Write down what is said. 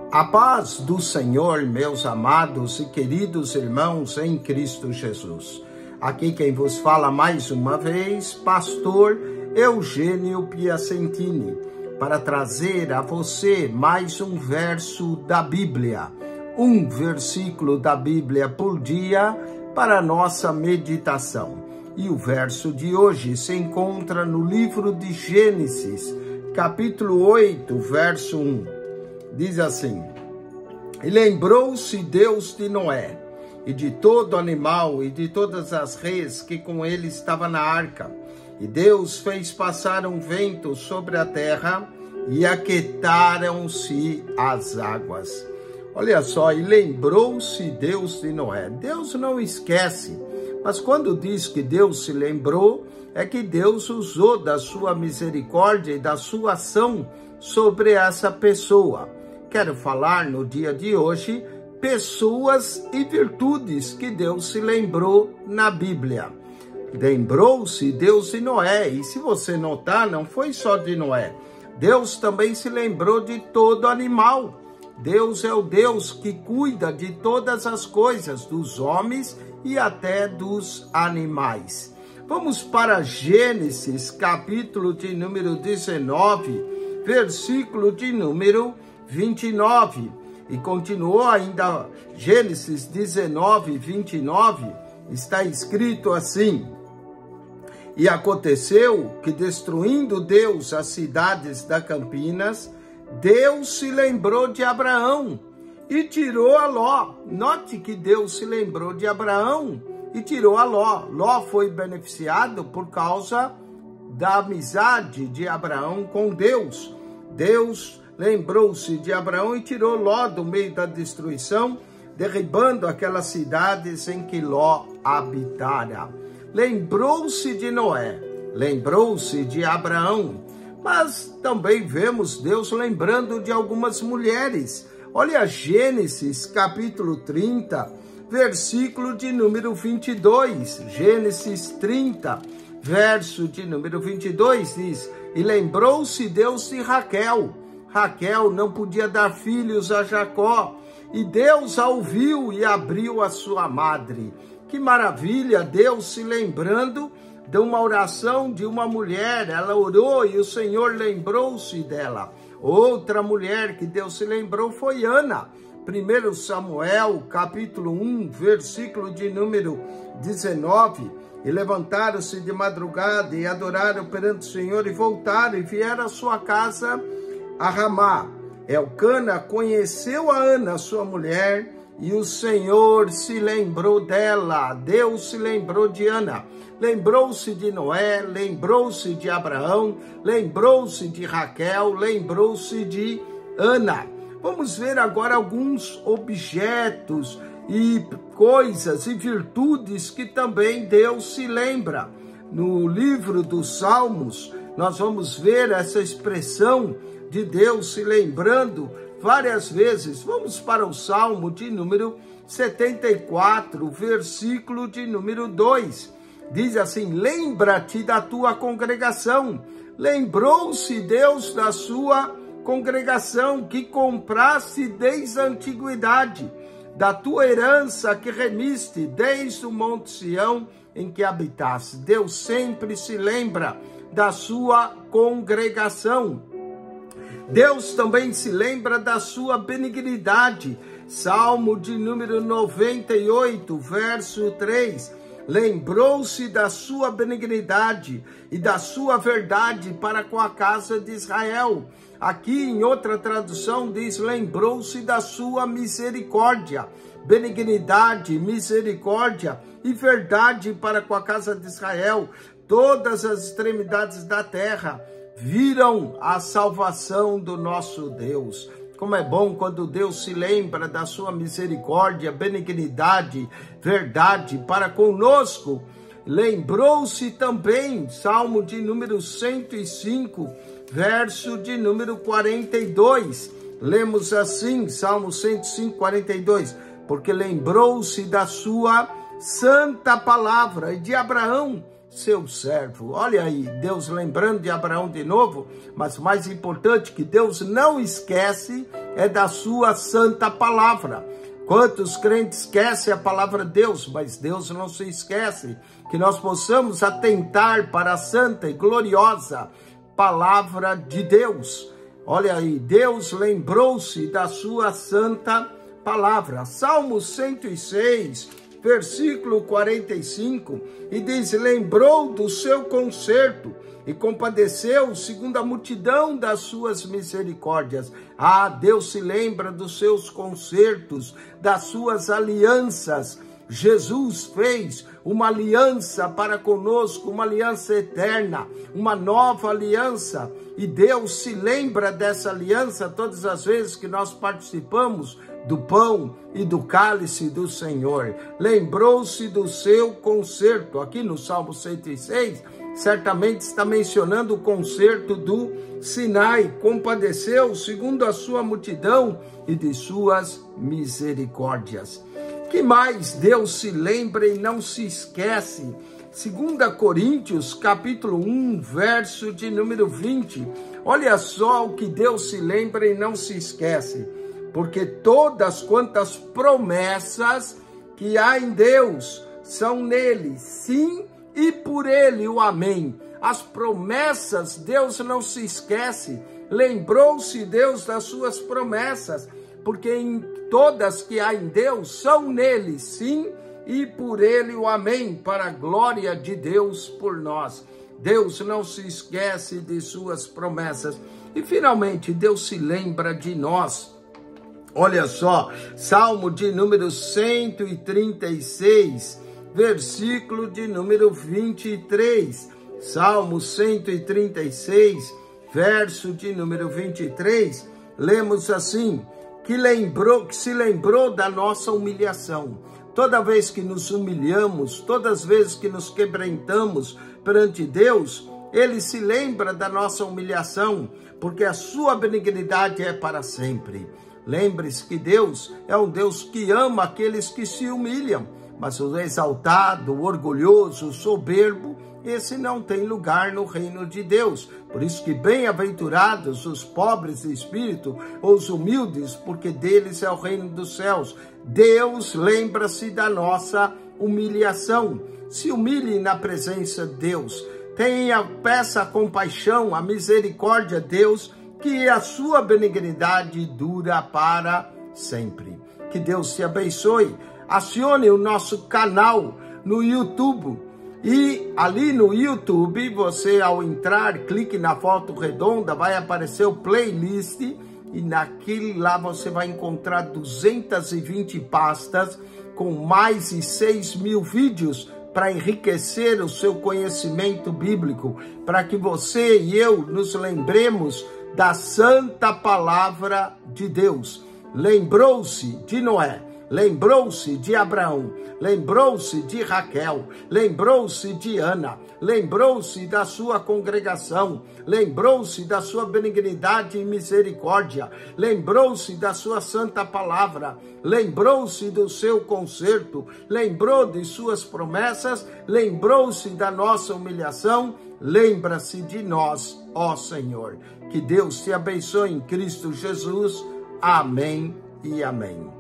A paz do Senhor, meus amados e queridos irmãos em Cristo Jesus. Aqui quem vos fala mais uma vez, pastor Eugênio Piacentini, para trazer a você mais um verso da Bíblia, um versículo da Bíblia por dia para a nossa meditação. E o verso de hoje se encontra no livro de Gênesis, capítulo 8, verso 1. Diz assim: E lembrou-se Deus de Noé, e de todo animal, e de todas as reis que com ele estava na arca. E Deus fez passar um vento sobre a terra, e aquietaram-se as águas. Olha só, e lembrou-se Deus de Noé. Deus não esquece, mas quando diz que Deus se lembrou, é que Deus usou da sua misericórdia e da sua ação sobre essa pessoa. Quero falar no dia de hoje pessoas e virtudes que Deus se lembrou na Bíblia. Lembrou-se Deus de Noé, e se você notar, não foi só de Noé. Deus também se lembrou de todo animal. Deus é o Deus que cuida de todas as coisas, dos homens e até dos animais. Vamos para Gênesis, capítulo de número 19, versículo de número 29, e continuou ainda Gênesis 19, 29, está escrito assim: E aconteceu que, destruindo Deus as cidades da Campinas, Deus se lembrou de Abraão e tirou a Ló. Note que Deus se lembrou de Abraão e tirou a Ló. Ló foi beneficiado por causa da amizade de Abraão com Deus. Deus lembrou-se de Abraão e tirou Ló do meio da destruição, derribando aquelas cidades em que Ló habitara. Lembrou-se de Noé, lembrou-se de Abraão, mas também vemos Deus lembrando de algumas mulheres. Olha Gênesis capítulo 30, versículo de número 22. Gênesis 30, verso de número 22 diz: E lembrou-se Deus de Raquel. Raquel não podia dar filhos a Jacó, e Deus a ouviu e abriu a sua madre. Que maravilha, Deus se lembrando de uma oração de uma mulher. Ela orou e o Senhor lembrou-se dela. Outra mulher que Deus se lembrou foi Ana. 1 Samuel, capítulo 1, versículo de número 19. E levantaram-se de madrugada e adoraram perante o Senhor e voltaram e vieram à sua casa a Ramá. Elcana conheceu a Ana, sua mulher, e o Senhor se lembrou dela. Deus se lembrou de Ana. Lembrou-se de Noé, lembrou-se de Abraão, lembrou-se de Raquel, lembrou-se de Ana. Vamos ver agora alguns objetos e coisas e virtudes que também Deus se lembra. No livro dos Salmos, nós vamos ver essa expressão de Deus se lembrando várias vezes. Vamos para o Salmo de número 74, versículo de número 2. Diz assim: Lembra-te da tua congregação. Lembrou-se Deus da sua congregação, que compraste desde a antiguidade, da tua herança que remiste desde o monte Sião em que habitaste. Deus sempre se lembra da sua congregação. Deus também se lembra da sua benignidade. Salmo de número 98, verso 3. Lembrou-se da sua benignidade e da sua verdade para com a casa de Israel. Aqui em outra tradução diz: lembrou-se da sua misericórdia. Benignidade, misericórdia e verdade para com a casa de Israel. Todas as extremidades da terra viram a salvação do nosso Deus. Como é bom quando Deus se lembra da sua misericórdia, benignidade, verdade para conosco. Lembrou-se também, Salmo de número 105, verso de número 42. Lemos assim, Salmo 105, 42. Porque lembrou-se da sua santa palavra, e de Abraão, seu servo. Olha aí, Deus lembrando de Abraão de novo, mas o mais importante que Deus não esquece é da sua santa palavra. Quantos crentes esquecem a palavra de Deus, mas Deus não se esquece. Que nós possamos atentar para a santa e gloriosa palavra de Deus. Olha aí, Deus lembrou-se da sua santa palavra. Salmo 106, versículo 45, e diz: lembrou do seu conserto e compadeceu segundo a multidão das suas misericórdias. Ah, Deus se lembra dos seus consertos, das suas alianças. Jesus fez uma aliança para conosco, uma aliança eterna, uma nova aliança. E Deus se lembra dessa aliança todas as vezes que nós participamos do pão e do cálice do Senhor. Lembrou-se do seu conserto. Aqui no Salmo 106, certamente está mencionando o conserto do Sinai. Compadeceu segundo a sua multidão e de suas misericórdias. Que mais Deus se lembra e não se esquece? 2 Coríntios, capítulo 1, verso de número 20. Olha só o que Deus se lembra e não se esquece. Porque todas quantas promessas que há em Deus são nele, sim, e por ele o amém. As promessas, Deus não se esquece. Lembrou-se Deus das suas promessas, porque em todas que há em Deus são nele, sim, e por ele o amém, para a glória de Deus por nós. Deus não se esquece de suas promessas. E finalmente, Deus se lembra de nós. Olha só, Salmo de número 136, versículo de número 23. Salmo 136, verso de número 23, lemos assim: que se lembrou da nossa humilhação. Toda vez que nos humilhamos, todas as vezes que nos quebrantamos perante Deus, Ele se lembra da nossa humilhação, porque a sua benignidade é para sempre. Lembre-se que Deus é um Deus que ama aqueles que se humilham, mas o exaltado, o orgulhoso, o soberbo, esse não tem lugar no reino de Deus. Por isso que bem-aventurados os pobres de espírito, os humildes, porque deles é o reino dos céus. Deus lembra-se da nossa humilhação. Se humilhe na presença de Deus. Peça a compaixão, a misericórdia a Deus, que a sua benignidade dura para sempre. Que Deus te abençoe. Acione o nosso canal no YouTube. E ali no YouTube, você ao entrar, clique na foto redonda, vai aparecer o playlist. E naquele lá você vai encontrar 220 pastas com mais de 6.000 vídeos para enriquecer o seu conhecimento bíblico, para que você e eu nos lembremos da santa palavra de Deus. Lembrou-se de Noé, lembrou-se de Abraão, lembrou-se de Raquel, lembrou-se de Ana, lembrou-se da sua congregação, lembrou-se da sua benignidade e misericórdia, lembrou-se da sua santa palavra, lembrou-se do seu conserto, lembrou de suas promessas, lembrou-se da nossa humilhação, lembra-se de nós, ó Senhor. Que Deus te abençoe em Cristo Jesus. Amém e amém.